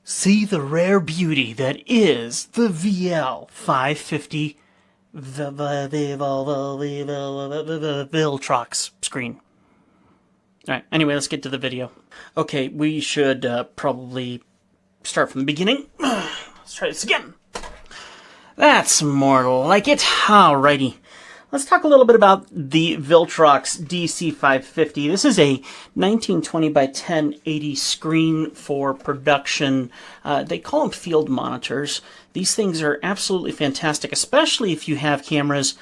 See the rare beauty that is the VL550 VILTROX screen. Alright, anyway, let's get to the video. Okay, we should probably start from the beginning. Let's try this again. That's more like it. Alrighty. Let's talk a little bit about the VILTROX DC-550. This is a 1920 by 1080 screen for production. They call them field monitors. These things are absolutely fantastic, especially if you have cameras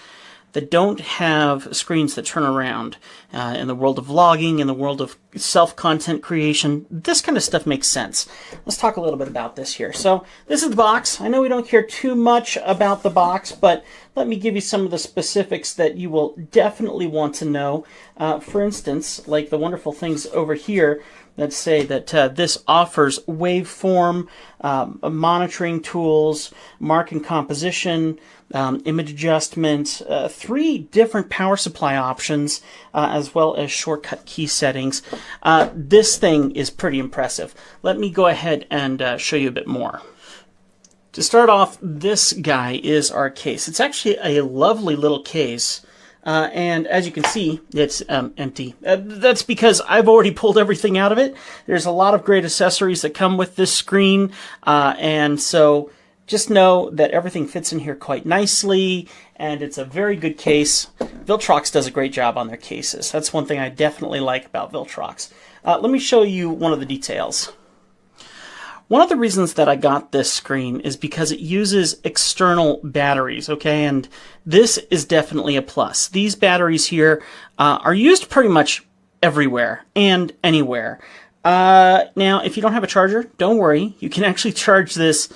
that don't have screens that turn around. In the world of vlogging, in the world of self-content creation, this kind of stuff makes sense. Let's talk a little bit about this here. So this is the box. I know we don't care too much about the box, but let me give you some of the specifics that you will definitely want to know. For instance, like the wonderful things over here that say that this offers waveform, monitoring tools, mark and composition, image adjustment, 3 different power supply options, as well as shortcut key settings. This thing is pretty impressive. Let me go ahead and show you a bit more. To start off, this guy is our case. It's actually a lovely little case. And as you can see, it's empty. That's because I've already pulled everything out of it. There's a lot of great accessories that come with this screen, and so just know that everything fits in here quite nicely, and it's a very good case. VILTROX does a great job on their cases. That's one thing I definitely like about VILTROX. Let me show you one of the details. One of the reasons that I got this screen is because it uses external batteries, okay? And this is definitely a plus. These batteries here are used pretty much everywhere and anywhere. Now, if you don't have a charger, don't worry. You can actually charge this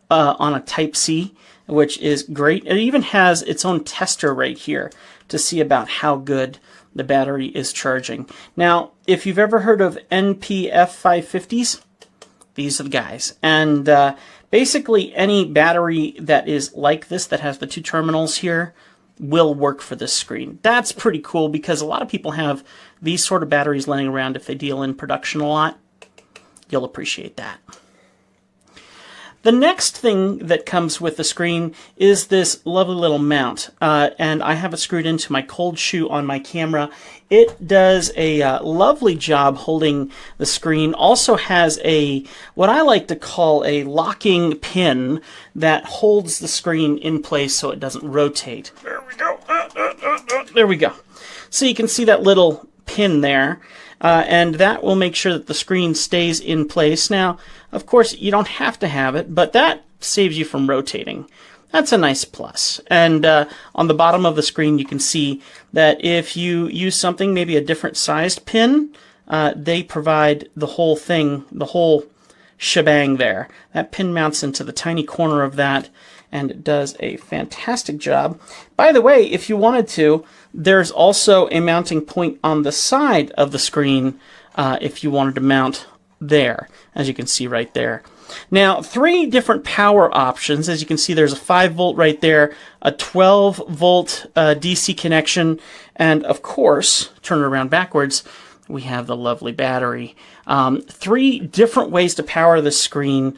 on a Type-C, which is great. It even has its own tester right here to see about how good the battery is charging. Now, if you've ever heard of NP-F550s, these are the guys. And basically any battery that is like this, that has the 2 terminals here, will work for this screen. That's pretty cool because a lot of people have these sort of batteries laying around if they deal in production a lot. You'll appreciate that. The next thing that comes with the screen is this lovely little mount, and I have it screwed into my cold shoe on my camera. It does a lovely job holding the screen. Also has a, what I like to call a locking pin that holds the screen in place so it doesn't rotate. There we go. There we go. So you can see that little pin there. And that will make sure that the screen stays in place. Now, of course, you don't have to have it, but that saves you from rotating. That's a nice plus. And on the bottom of the screen, you can see that if you use something, maybe a different sized pin, they provide the whole thing, the whole shebang there. That pin mounts into the tiny corner of that, and it does a fantastic job. By the way, if you wanted to, there's also a mounting point on the side of the screen if you wanted to mount there, as you can see right there. Now, 3 different power options. As you can see, there's a 5-volt right there, a 12-volt DC connection, and of course, turn it around backwards, we have the lovely battery. 3 different ways to power the screen.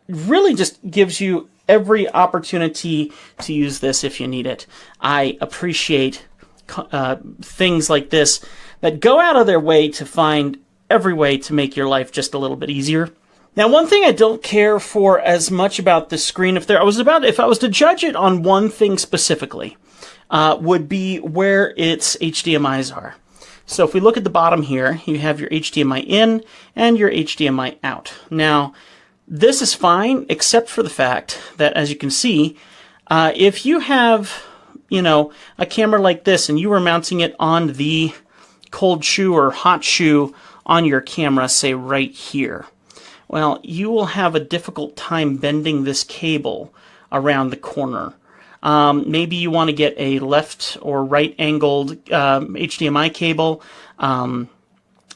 Really just gives you every opportunity to use this if you need it. I appreciate things like this that go out of their way to find every way to make your life just a little bit easier. Now, one thing I don't care for as much about this screen, if I was to judge it on one thing specifically, would be where its HDMIs are. So if we look at the bottom here, you have your HDMI in and your HDMI out. Now, this is fine, except for the fact that, as you can see, if you have, a camera like this and you were mounting it on the cold shoe or hot shoe on your camera, say right here, well, you will have a difficult time bending this cable around the corner. Maybe you want to get a left or right angled HDMI cable,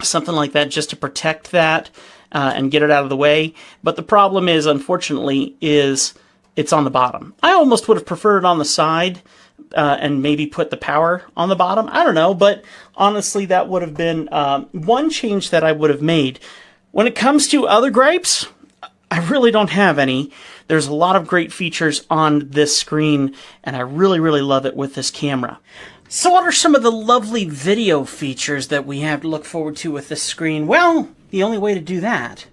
something like that, just to protect that. And get it out of the way. But the problem is, unfortunately, is it's on the bottom. I almost would have preferred it on the side and maybe put the power on the bottom. I don't know, but honestly, that would have been one change that I would have made. When it comes to other gripes, I I really don't have any. There's a lot of great features on this screen, and I really, really love it with this camera. So what are some of the lovely video features that we have to look forward to with this screen? Well, the only way to do that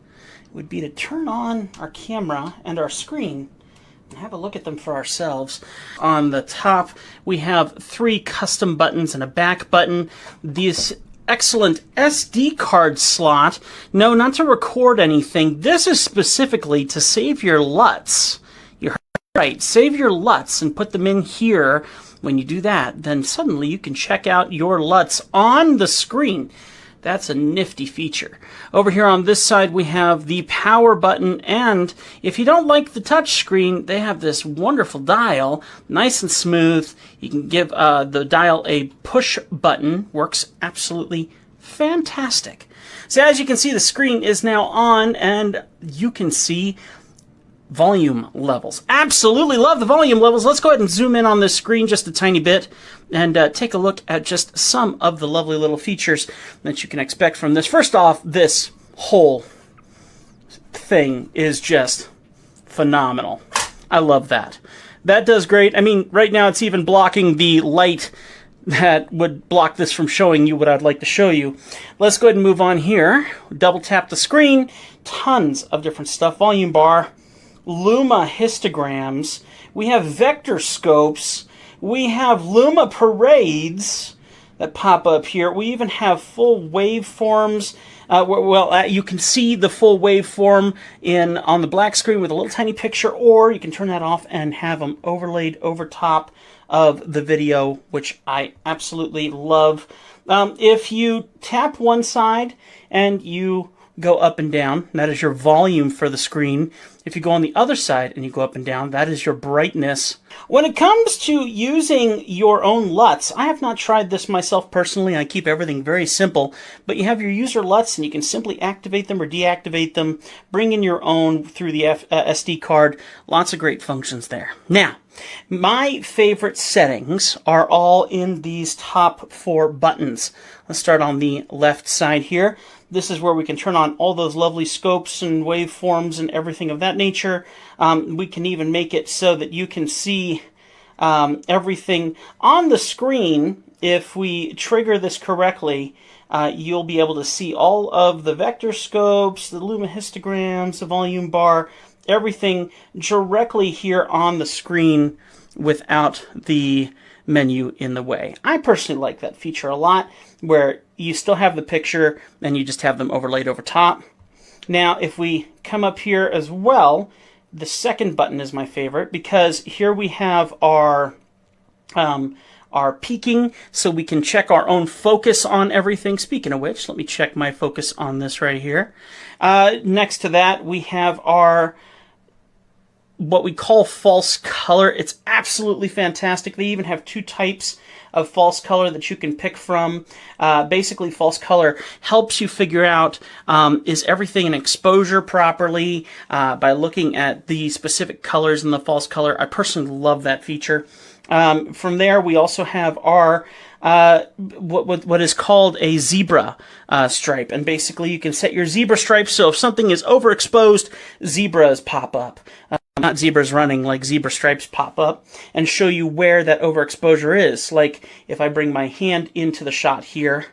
would be to turn on our camera and our screen and have a look at them for ourselves. On the top, we have 3 custom buttons and a back button. This excellent SD card slot. No, not to record anything. This is specifically to save your LUTs. You heard right. Save your LUTs and put them in here. When you do that, then suddenly you can check out your LUTs on the screen. That's a nifty feature. Over here on this side, we have the power button, and if you don't like the touch screen, they have this wonderful dial, nice and smooth. You can give the dial a push button. Works absolutely fantastic. So as you can see, the screen is now on, and you can see volume levels. Absolutely love the volume levels. Let's go ahead and zoom in on this screen just a tiny bit and take a look at just some of the lovely little features that you can expect from this. First off, this whole thing is just phenomenal. I love that. That does great. I mean, right now it's even blocking the light that would block this from showing you what I'd like to show you. Let's go ahead and move on here. Double tap the screen. Tons of different stuff. Volume bar. Luma histograms, we have vector scopes, we have Luma parades that pop up here. We even have full waveforms. You can see the full waveform on the black screen with a little tiny picture, or you can turn that off and have them overlaid over top of the video, which I absolutely love. If you tap one side and you go up and down, that is your volume for the screen. If you go on the other side and you go up and down, that is your brightness. When it comes to using your own LUTs, I have not tried this myself personally. I keep everything very simple, but you have your user LUTs and you can simply activate them or deactivate them, bring in your own through the SD card. Lots of great functions there. Now, my favorite settings are all in these top 4 buttons. Let's start on the left side here. This is where we can turn on all those lovely scopes and waveforms and everything of that nature. We can even make it so that you can see everything on the screen. If we trigger this correctly, you'll be able to see all of the vector scopes, the Luma histograms, the volume bar, everything directly here on the screen without the menu in the way. I personally like that feature a lot, where you still have the picture and you just have them overlaid over top. Now, if we come up here as well, the second button is my favorite, because here we have our peaking, so we can check our own focus on everything. Speaking of which, let me check my focus on this right here. Next to that, we have our what we call false color. It's absolutely fantastic. They even have 2 types of false color that you can pick from. Basically, false color helps you figure out is everything in exposure properly by looking at the specific colors in the false color. I personally love that feature. From there, we also have our what is called a zebra stripe, and basically you can set your zebra stripes so if something is overexposed, zebras pop up. Not zebras running, like zebra stripes pop up and show you where that overexposure is. Like if I bring my hand into the shot here,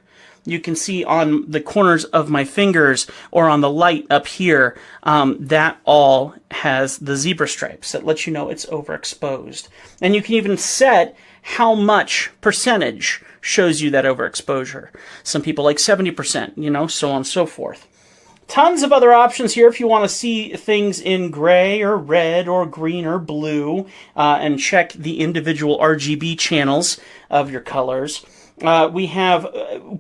you can see on the corners of my fingers or on the light up here, that all has the zebra stripes that lets you know it's overexposed. And you can even set how much percentage shows you that overexposure. Some people like 70%, so on and so forth. Tons of other options here if you want to see things in gray or red or green or blue and check the individual RGB channels of your colors. We have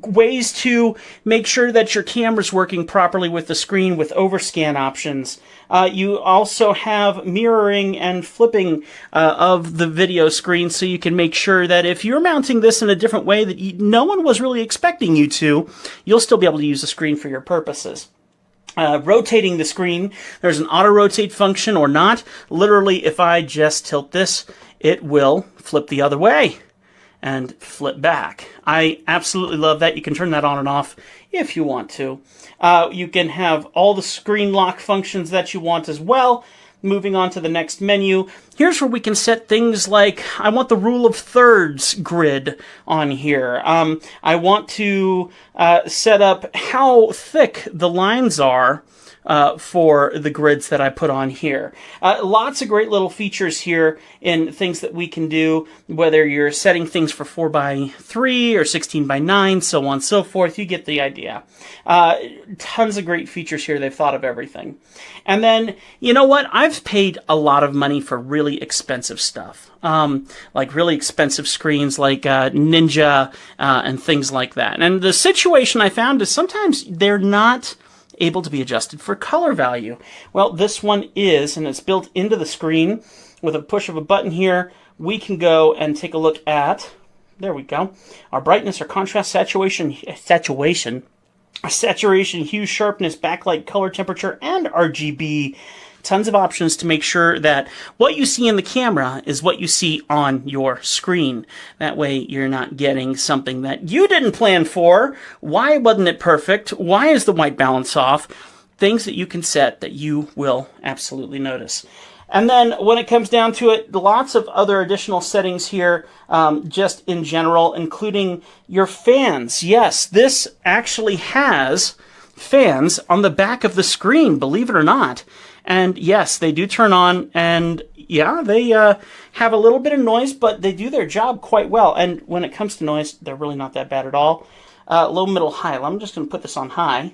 ways to make sure that your camera's working properly with the screen with overscan options. You also have mirroring and flipping of the video screen, so you can make sure that if you're mounting this in a different way that no one was really expecting you to, you'll still be able to use the screen for your purposes. Rotating the screen, there's an auto-rotate function or not. Literally, if I just tilt this, it will flip the other way and flip back. I absolutely love that. You can turn that on and off if you want to. You can have all the screen lock functions that you want as well. Moving on to the next menu, here's where we can set things like, I want the rule of thirds grid on here. I want to set up how thick the lines are for the grids that I put on here. Lots of great little features here in things that we can do, whether you're setting things for 4:3 or 16:9, so on and so forth. You get the idea. Tons of great features here. They've thought of everything. And then, you know what? I've paid a lot of money for really expensive stuff. Like really expensive screens like Ninja and things like that. And the situation I found is sometimes they're not able to be adjusted for color value. Well, this one is, and it's built into the screen. With a push of a button here, we can go and take a look at, there we go, our brightness, our contrast, saturation, hue, sharpness, backlight, color, temperature, and RGB. Tons of options to make sure that what you see in the camera is what you see on your screen. That way you're not getting something that you didn't plan for. Why wasn't it perfect? Why is the white balance off? Things that you can set that you will absolutely notice. And then when it comes down to it, lots of other additional settings here, just in general, including your fans. Yes, this actually has fans on the back of the screen, believe it or not. And yes, they do turn on, and yeah, they have a little bit of noise, but they do their job quite well. And when it comes to noise, they're really not that bad at all. Low, middle, high. I'm just going to put this on high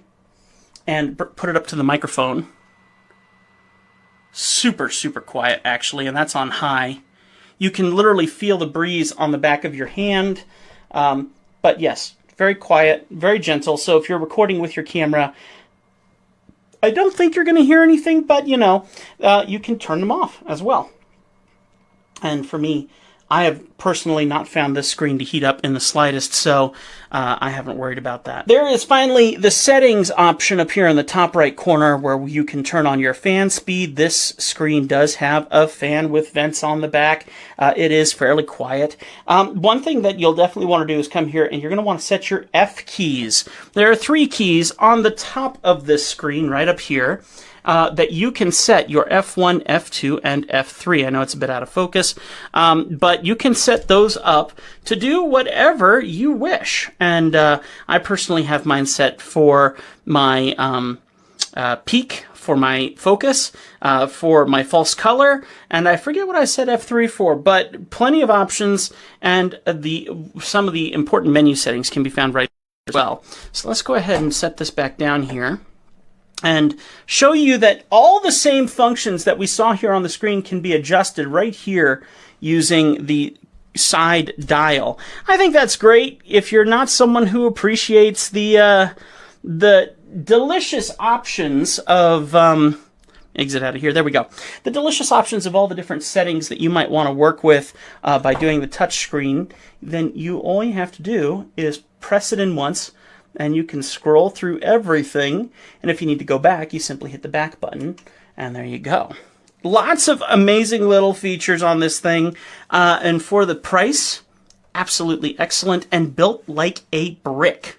and put it up to the microphone. Super, super quiet, actually, and that's on high. You can literally feel the breeze on the back of your hand. But yes, very quiet, very gentle. So if you're recording with your camera, I don't think you're going to hear anything, but, you know, you can turn them off as well. And for me, I have personally not found this screen to heat up in the slightest, so I haven't worried about that. There is finally the settings option up here in the top right corner where you can turn on your fan speed. This screen does have a fan with vents on the back. It is fairly quiet. One thing that you'll definitely want to do is come here and you're going to want to set your F keys. There are 3 keys on the top of this screen right up here. That you can set your F1, F2, and F3. I know it's a bit out of focus, but you can set those up to do whatever you wish. And I personally have mine set for my peak, for my focus, for my false color, and I forget what I set F3 for, but plenty of options, and some of the important menu settings can be found right there as well. So let's go ahead and set this back down here and show you that all the same functions that we saw here on the screen can be adjusted right here using the side dial. I think that's great if you're not someone who appreciates the delicious options of exit out of here. There we go. The delicious options of all the different settings that you might want to work with by doing the touch screen. Then all you have to do is press it in once, and you can scroll through everything, and if you need to go back, you simply hit the back button, and there you go. Lots of amazing little features on this thing, and for the price, absolutely excellent, and built like a brick.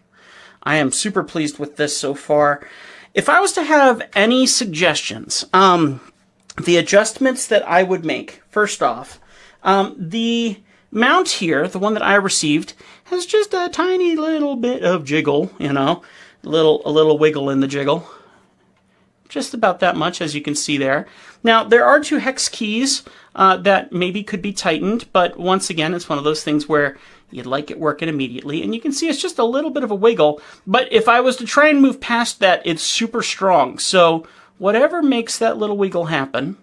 I am super pleased with this so far. If I was to have any suggestions, the adjustments that I would make, first off, the mount here, the one that I received, has just a tiny little bit of jiggle, you know, a little wiggle in the jiggle. Just about that much, as you can see there. Now, there are 2 hex keys that maybe could be tightened, but once again, it's one of those things where you'd like it working immediately, and you can see it's just a little bit of a wiggle, but if I was to try and move past that, it's super strong, so whatever makes that little wiggle happen,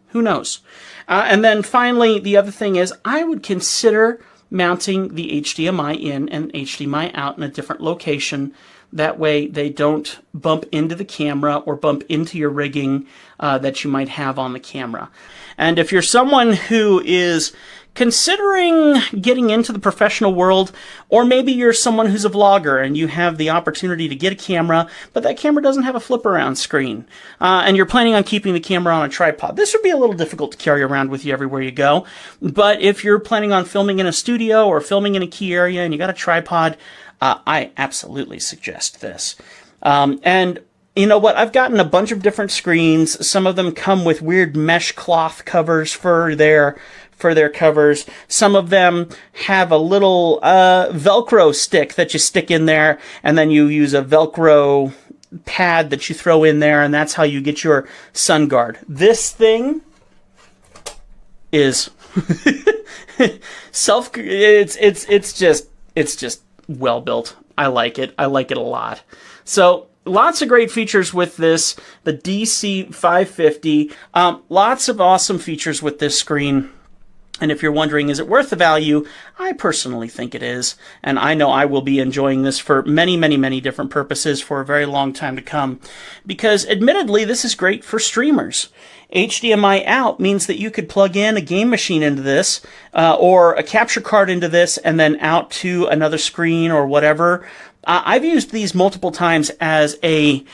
who knows? And then finally, the other thing is I would consider mounting the HDMI in and HDMI out in a different location. That way they don't bump into the camera or bump into your rigging that you might have on the camera. And if you're someone who is considering getting into the professional world, or maybe you're someone who's a vlogger and you have the opportunity to get a camera, but that camera doesn't have a flip around screen, and you're planning on keeping the camera on a tripod, this would be a little difficult to carry around with you everywhere you go. But if you're planning on filming in a studio or filming in a key area and you got a tripod, I absolutely suggest this. And you know what? I've gotten a bunch of different screens. Some of them come with weird mesh cloth covers for their covers. Some of them have a little Velcro stick that you stick in there, and then you use a Velcro pad that you throw in there, and that's how you get your sun guard. This thing is it's just well built. I like it. I like it a lot. So lots of great features with this, the DC-550. Lots of awesome features with this screen. And if you're wondering, is it worth the value? I personally think it is. And I know I will be enjoying this for many, many, many different purposes for a very long time to come. Because admittedly, this is great for streamers. HDMI out means that you could plug in a game machine into this, or a capture card into this, and then out to another screen or whatever. I've used these multiple times as an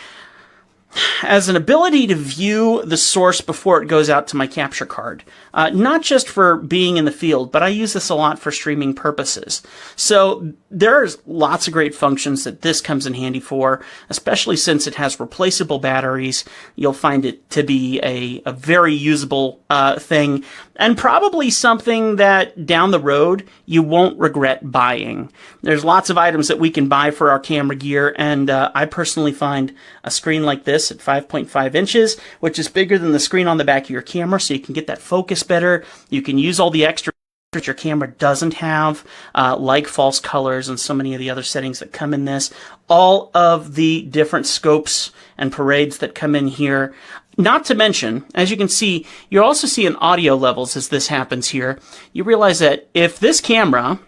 ability to view the source before it goes out to my capture card. Not just for being in the field, but I use this a lot for streaming purposes. So there's lots of great functions that this comes in handy for, especially since it has replaceable batteries. You'll find it to be a very usable thing, and probably something that down the road you won't regret buying. There's lots of items that we can buy for our camera gear, and I personally find a screen like this at 5.5 inches, which is bigger than the screen on the back of your camera, so you can get that focus better. You can use all the extra that your camera doesn't have, like false colors and so many of the other settings that come in this. All of the different scopes and parades that come in here. Not to mention, as you can see, you're also seeing audio levels as this happens here. You realize that if this camera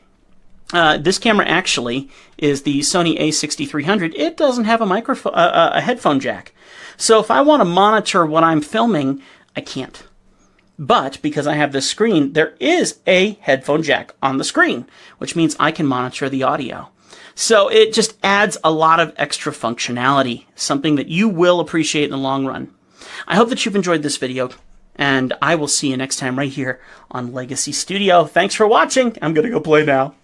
actually is the Sony a6300, it doesn't have a headphone jack. So if I want to monitor what I'm filming, I can't. But because I have this screen, there is a headphone jack on the screen, which means I can monitor the audio. So it just adds a lot of extra functionality, something that you will appreciate in the long run. I hope that you've enjoyed this video, and I will see you next time right here on Legacy Studio. Thanks for watching. I'm going to go play now.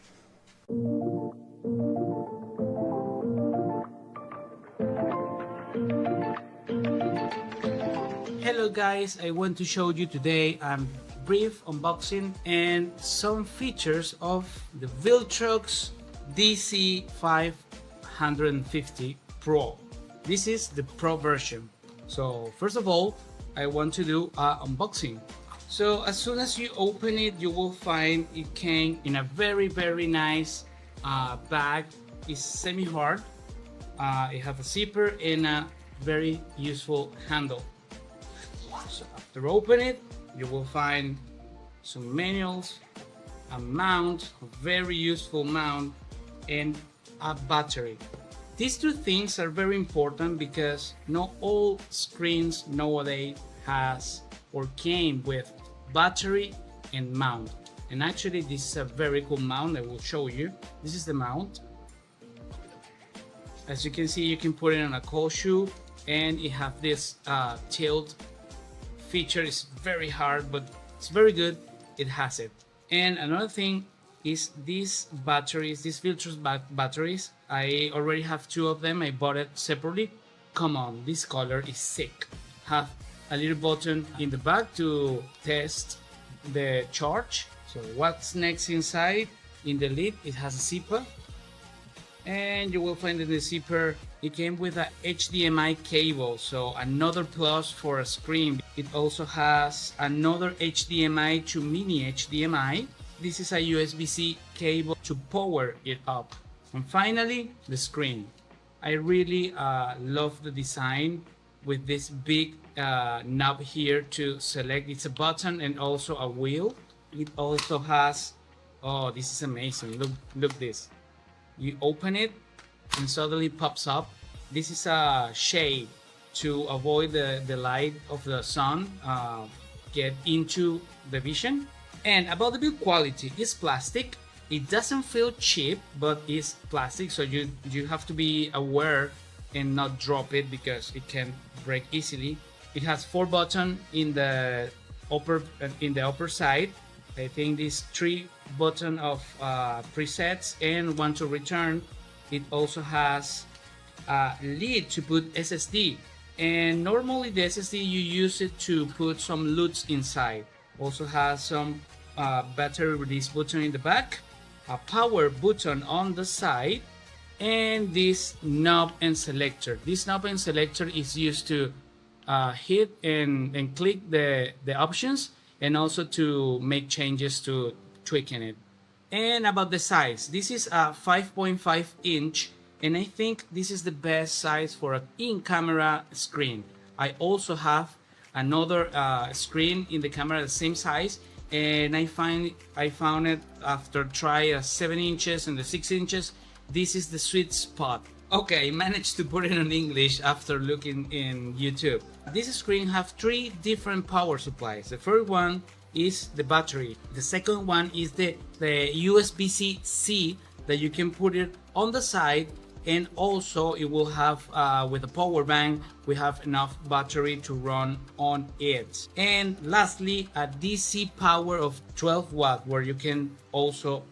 Hello guys, I want to show you today a brief unboxing and some features of the VILTROX DC-550 Pro. This is the Pro version. So first of all, I want to do an unboxing. So as soon as you open it, you will find it came in a very nice bag. It's semi-hard. It has a zipper and a very useful handle. So after open it, you will find some manuals, a mount, a very useful mount, and a battery. These two things are very important because not all screens nowadays has or came with battery and mount. And actually this is a very cool mount. I will show you. This is the mount. As you can see, you can put it on a cold shoe, and it has this tilt feature. Is very hard, but it's very good. It has it. And another thing is these batteries, these VILTROX batteries. I already have two of them. I bought it separately. Come on, this color is sick. Have a little button in the back to test the charge. So what's next inside? In the lid, it has a zipper, and you will find in the zipper it came with a HDMI cable, so another plus for a screen. It also has another HDMI to mini HDMI. This is a USB-C cable to power it up. And finally, the screen. I really love the design with this big knob here to select. It's a button and also a wheel. It also has, oh, this is amazing. Look this. You open it and suddenly pops up. This is a shade to avoid the light of the sun get into the vision. And about the build quality, it's plastic. It doesn't feel cheap, but it's plastic, so you have to be aware and not drop it because it can break easily. It has 4 buttons in the upper side. I think these 3 buttons of presets and 1 to return. It also has lid to put SSD, and normally the SSD you use it to put some LUTs inside. Also has some battery release button in the back, a power button on the side, and this knob and selector. This knob and selector is used to hit and click the options, and also to make changes to tweaking it. And about the size, this is a 5.5 inch, and I think this is the best size for an in-camera screen. I also have another screen in the camera the same size, and I found it after trying 7 inches and the 6 inches. This is the sweet spot. Okay, I managed to put it in English after looking in YouTube. This screen have 3 different power supplies. The first one is the battery. The second one is the USB-C that you can put it on the side, and also it will have with a power bank, we have enough battery to run on it. And lastly, a DC power of 12 watt, where you can also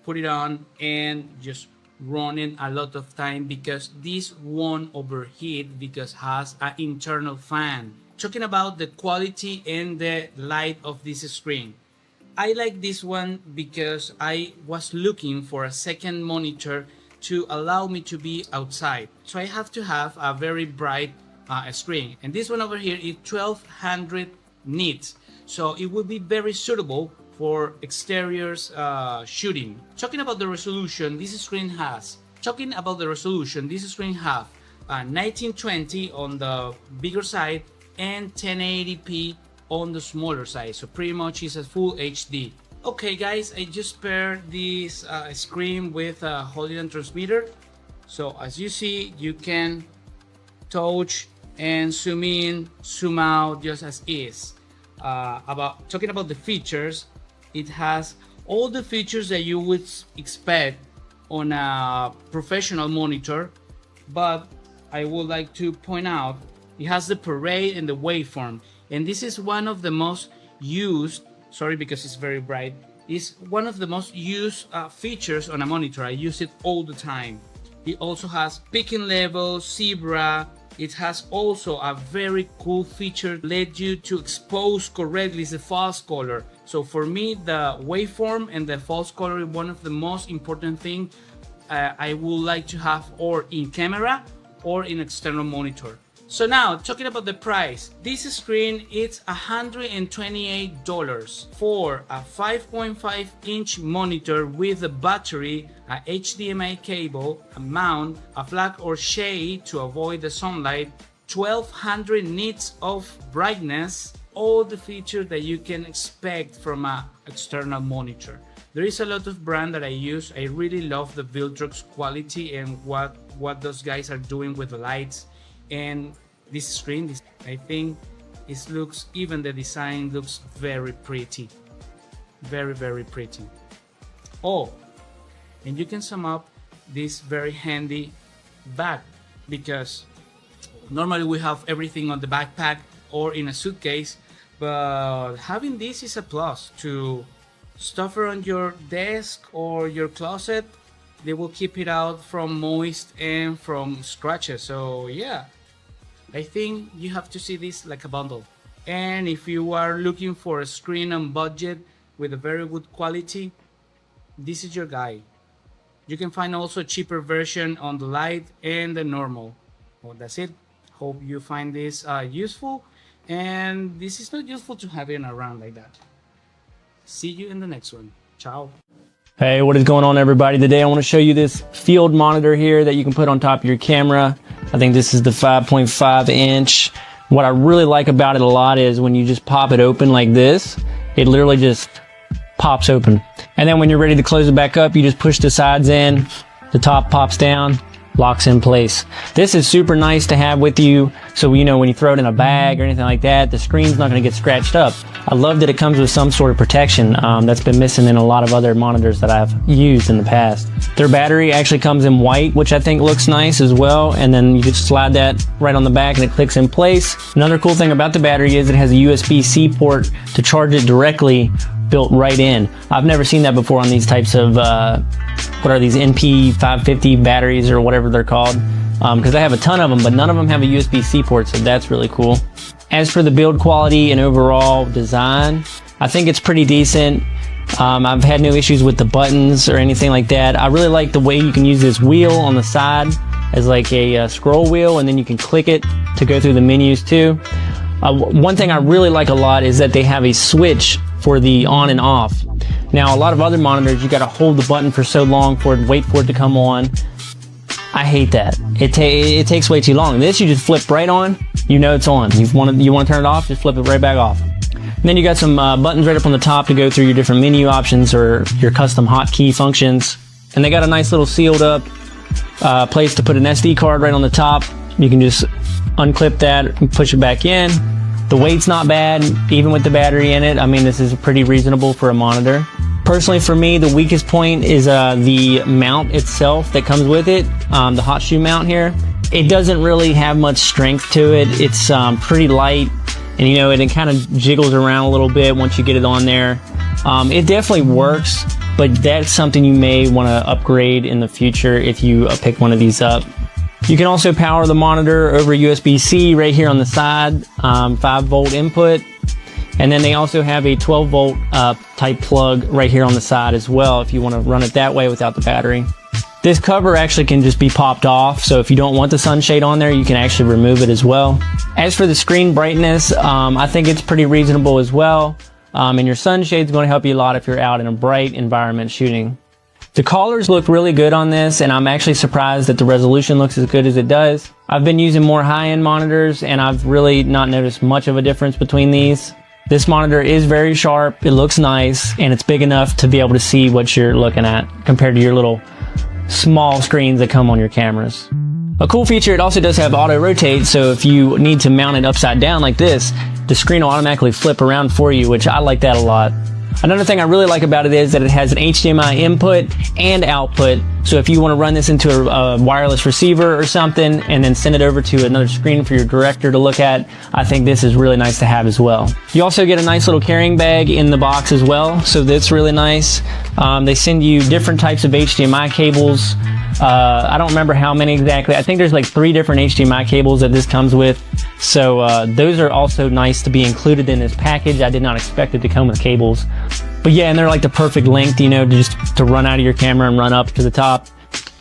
put it on and just running a lot of time, because this won't overheat because has an internal fan. Talking about the quality and the light of this screen, I like this one because I was looking for a second monitor to allow me to be outside, so I have to have a very bright screen, and this one over here is 1200 nits, so it will be very suitable for exteriors shooting. Talking about the resolution, this screen has 1920 on the bigger side and 1080p on the smaller side, so pretty much it's a full HD. Okay guys, I just paired this screen with a Hollywood transmitter, so as you see, you can touch and zoom in, zoom out just as is. Talking about the features, it has all the features that you would expect on a professional monitor, but I would like to point out it has the parade and the waveform, and this is one of the most used, sorry because it's very bright, it's one of the most used features on a monitor. I use it all the time. It also has picking level, zebra. It has also a very cool feature let you to expose correctly the false color. So for me, the waveform and the false color is one of the most important thing I would like to have, or in camera or in external monitor. So now, talking about the price, this screen is $128 for a 5.5 inch monitor with a battery, a HDMI cable, a mount, a flag or shade to avoid the sunlight, 1200 nits of brightness, all the features that you can expect from an external monitor. There is a lot of brand that I use. I really love the VILTROX quality and what those guys are doing with the lights. And this screen, I think it looks, even the design looks very pretty, very pretty. Oh, and you can sum up this very handy bag, because normally we have everything on the backpack or in a suitcase, but having this is a plus to stuff it on your desk or your closet. They will keep it out from moist and from scratches. So yeah, I think you have to see this like a bundle. And if you are looking for a screen on budget with a very good quality, this is your guy. You can find also a cheaper version on the light and the normal. Well, that's it. Hope you find this useful. And this is not useful to have it around like that. See you in the next one. Ciao. Hey, what is going on everybody? Today I want to show you this field monitor here that you can put on top of your camera. I think this is the 5.5 inch. What I really like about it a lot is when you just pop it open like this, it literally just pops open. And then when you're ready to close it back up, you just push the sides in, the top pops down, locks in place. This is super nice to have with you, so you know when you throw it in a bag or anything like that, the screen's not going to get scratched up. I love that it comes with some sort of protection that's been missing in a lot of other monitors that I've used in the past. Their battery actually comes in white, which I think looks nice as well, and then you just slide that right on the back and it clicks in place. Another cool thing about the battery is it has a USB-C port to charge it directly built right in. I've never seen that before on these types of what are these, NP550 batteries or whatever they're called. because I have a ton of them, but none of them have a USB-C port, so that's really cool. As for the build quality and overall design, I think it's pretty decent. I've had no issues with the buttons or anything like that. I really like the way you can use this wheel on the side as like a scroll wheel, and then you can click it to go through the menus too. One thing I really like a lot is that they have a switch for the on and off. Now, a lot of other monitors, you gotta hold the button for so long for it, wait for it to come on. I hate that. It takes way too long. This, you just flip right on, you know it's on. You want to turn it off, just flip it right back off. And then you got some buttons right up on the top to go through your different menu options or your custom hotkey functions. And they got a nice little sealed up place to put an SD card right on the top. You can just unclip that and push it back in. The weight's not bad, even with the battery in it. I mean, this is pretty reasonable for a monitor. Personally, for me, the weakest point is the mount itself that comes with it, the hot shoe mount here. It doesn't really have much strength to it. It's pretty light, and you know, it kind of jiggles around a little bit once you get it on there. It definitely works, but that's something you may want to upgrade in the future if you pick one of these up. You can also power the monitor over USB-C right here on the side, 5-volt input. And then they also have a 12-volt type plug right here on the side as well if you want to run it that way without the battery. This cover actually can just be popped off, so if you don't want the sunshade on there, you can actually remove it as well. As for the screen brightness, I think it's pretty reasonable as well. And your sunshade is going to help you a lot if you're out in a bright environment shooting. The colors look really good on this, and I'm actually surprised that the resolution looks as good as it does. I've been using more high-end monitors, and I've really not noticed much of a difference between these. This monitor is very sharp, it looks nice, and it's big enough to be able to see what you're looking at compared to your little small screens that come on your cameras. A cool feature, it also does have auto rotate, so if you need to mount it upside down like this, the screen will automatically flip around for you, which I like that a lot. Another thing I really like about it is that it has an HDMI input and output, so if you want to run this into a wireless receiver or something and then send it over to another screen for your director to look at, I think this is really nice to have as well. You also get a nice little carrying bag in the box as well, so that's really nice. They send you different types of HDMI cables. I don't remember how many exactly. I think there's like 3 different HDMI cables that this comes with. So those are also nice to be included in this package. I did not expect it to come with cables. But yeah, and they're like the perfect length, you know, to run out of your camera and run up to the top.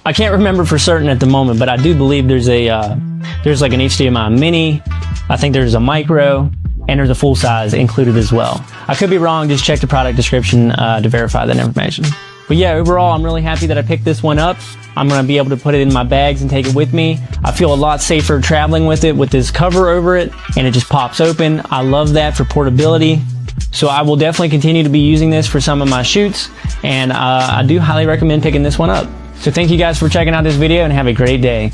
I can't remember for certain at the moment, but I do believe there's like an HDMI mini. I think there's a micro, and there's a full size included as well. I could be wrong, just check the product description to verify that information. But yeah, overall, I'm really happy that I picked this one up. I'm going to be able to put it in my bags and take it with me. I feel a lot safer traveling with it with this cover over it, and it just pops open. I love that for portability. So I will definitely continue to be using this for some of my shoots, and I do highly recommend picking this one up. So thank you guys for checking out this video, and have a great day.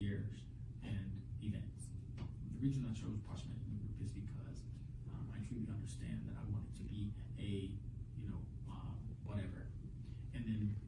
years and events. The reason I chose Parchment Group is because I truly understand that I want it to be a, whatever. And then